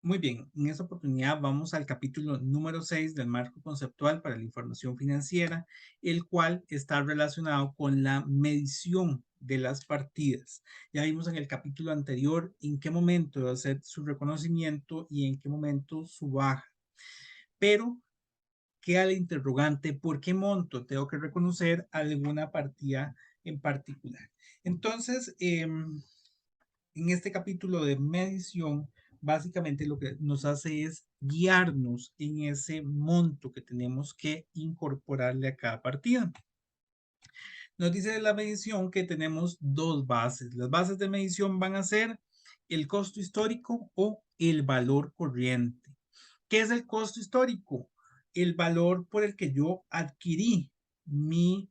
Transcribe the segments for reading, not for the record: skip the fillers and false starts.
Muy bien, en esta oportunidad vamos al capítulo número 6 del marco conceptual para la información financiera, el cual está relacionado con la medición de las partidas. Ya vimos en el capítulo anterior en qué momento debe hacer su reconocimiento y en qué momento su baja. Pero queda el interrogante, ¿por qué monto tengo que reconocer alguna partida en particular? Entonces, en este capítulo de medición, básicamente lo que nos hace es guiarnos en ese monto que tenemos que incorporarle a cada partida. Nos dice la medición que tenemos dos bases. Las bases de medición van a ser el costo histórico o el valor corriente. ¿Qué es el costo histórico? El valor por el que yo adquirí mi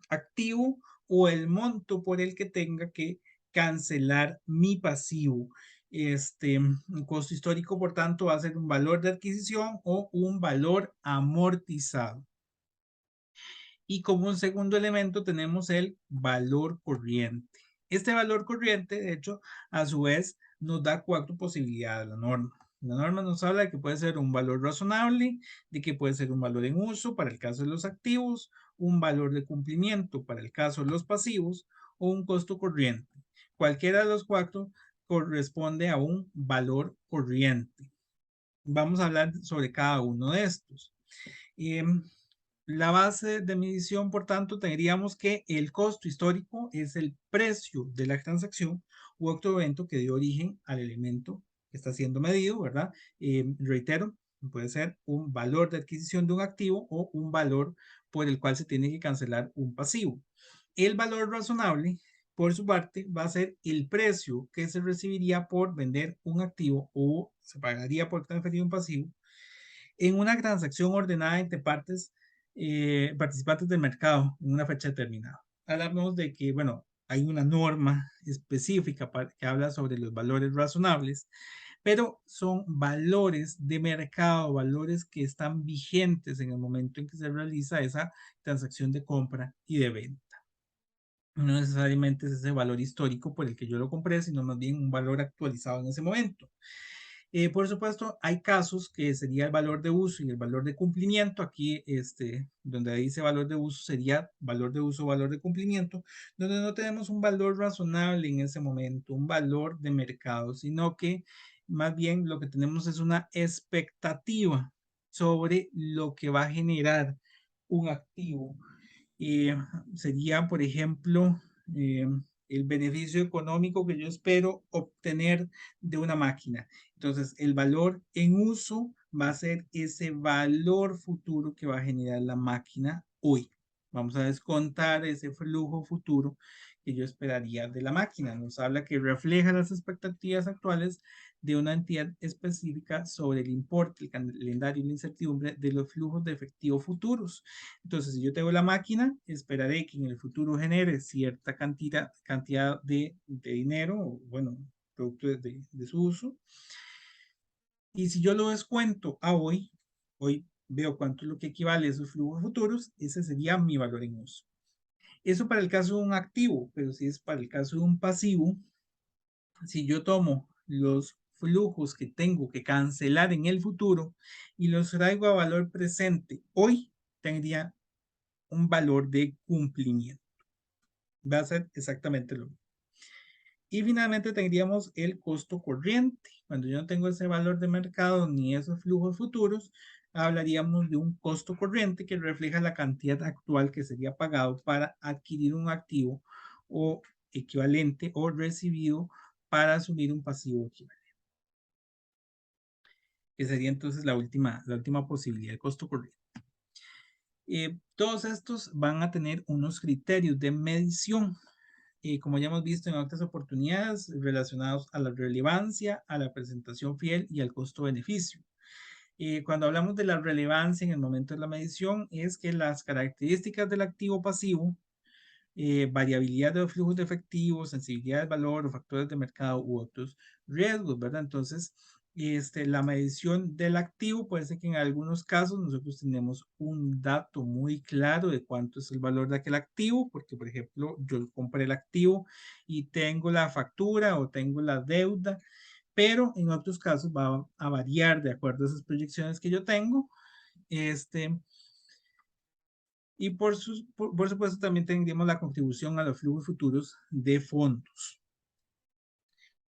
activo o el monto por el que tenga que cancelar mi pasivo. Un costo histórico, por tanto, va a ser un valor de adquisición o un valor amortizado. Y como un segundo elemento tenemos el valor corriente. Este valor corriente, de hecho, a su vez, nos da cuatro posibilidades la norma. La norma nos habla de que puede ser un valor razonable, de que puede ser un valor en uso para el caso de los activos, un valor de cumplimiento para el caso de los pasivos o un costo corriente. Cualquiera de los cuatro corresponde a un valor corriente. Vamos a hablar sobre cada uno de estos. Em, la base de medición, por tanto, tendríamos que el costo histórico es el precio de la transacción u otro evento que dio origen al elemento que está siendo medido, ¿verdad? Reitero, puede ser un valor de adquisición de un activo o un valor por el cual se tiene que cancelar un pasivo. El valor razonable, por su parte, va a ser el precio que se recibiría por vender un activo o se pagaría por transferir un pasivo en una transacción ordenada entre partes participantes del mercado en una fecha determinada. Hablamos de que, bueno, hay una norma específica que habla sobre los valores razonables, pero son valores de mercado, valores que están vigentes en el momento en que se realiza esa transacción de compra y de venta. No necesariamente es ese valor histórico por el que yo lo compré, sino más bien un valor actualizado en ese momento. Por supuesto, hay casos que sería el valor de uso y el valor de cumplimiento. Aquí, donde dice valor de uso, sería valor de uso, valor de cumplimiento, donde no tenemos un valor razonable en ese momento, un valor de mercado, sino que más bien lo que tenemos es una expectativa sobre lo que va a generar un activo. Eh, Sería, por ejemplo, eh, el beneficio económico que yo espero obtener de una máquina. Entonces, el valor en uso va a ser ese valor futuro que va a generar la máquina hoy. Vamos a descontar ese flujo futuro que yo esperaría de la máquina. Nos habla que refleja las expectativas actuales de una entidad específica sobre el importe, el calendario y la incertidumbre de los flujos de efectivo futuros. Entonces, si yo tengo la máquina, esperaré que en el futuro genere cierta cantidad de dinero, o bueno, producto de su uso. Y si yo lo descuento a hoy veo cuánto es lo que equivale a esos flujos futuros, ese sería mi valor en uso. Eso para el caso de un activo, pero si es para el caso de un pasivo, si yo tomo los flujos que tengo que cancelar en el futuro y los traigo a valor presente, hoy tendría un valor de cumplimiento. Va a ser exactamente lo mismo. Y finalmente tendríamos el costo corriente. Cuando yo no tengo ese valor de mercado ni esos flujos futuros, hablaríamos de un costo corriente que refleja la cantidad actual que sería pagado para adquirir un activo o equivalente o recibido para asumir un pasivo equivalente, que sería entonces la última posibilidad de costo corriente. Todos estos van a tener unos criterios de medición, como ya hemos visto en otras oportunidades, relacionados a la relevancia, a la presentación fiel y al costo-beneficio. Cuando hablamos de la relevancia en el momento de la medición, es que las características del activo pasivo, variabilidad de los flujos de efectivo, sensibilidad del valor o factores de mercado u otros riesgos, ¿verdad? Entonces, la medición del activo puede ser que en algunos casos nosotros tenemos un dato muy claro de cuánto es el valor de aquel activo, porque por ejemplo yo compré el activo y tengo la factura o tengo la deuda, pero en otros casos va a variar de acuerdo a esas proyecciones que yo tengo. Y por supuesto también tendríamos la contribución a los flujos futuros de fondos.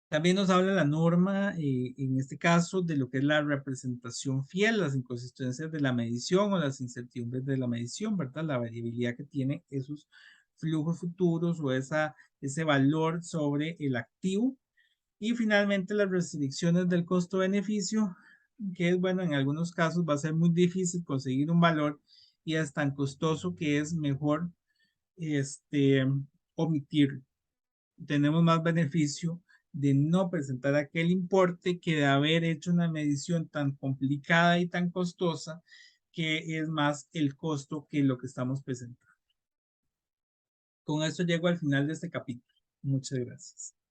También nos habla la norma, en este caso, de lo que es la representación fiel, las inconsistencias de la medición o las incertidumbres de la medición, ¿verdad? La variabilidad que tienen esos flujos futuros o ese valor sobre el activo. Y finalmente las restricciones del costo-beneficio, que es, bueno, en algunos casos va a ser muy difícil conseguir un valor y es tan costoso que es mejor omitirlo. Tenemos más beneficio de no presentar aquel importe que de haber hecho una medición tan complicada y tan costosa, que es más el costo que lo que estamos presentando. Con esto llego al final de este capítulo. Muchas gracias.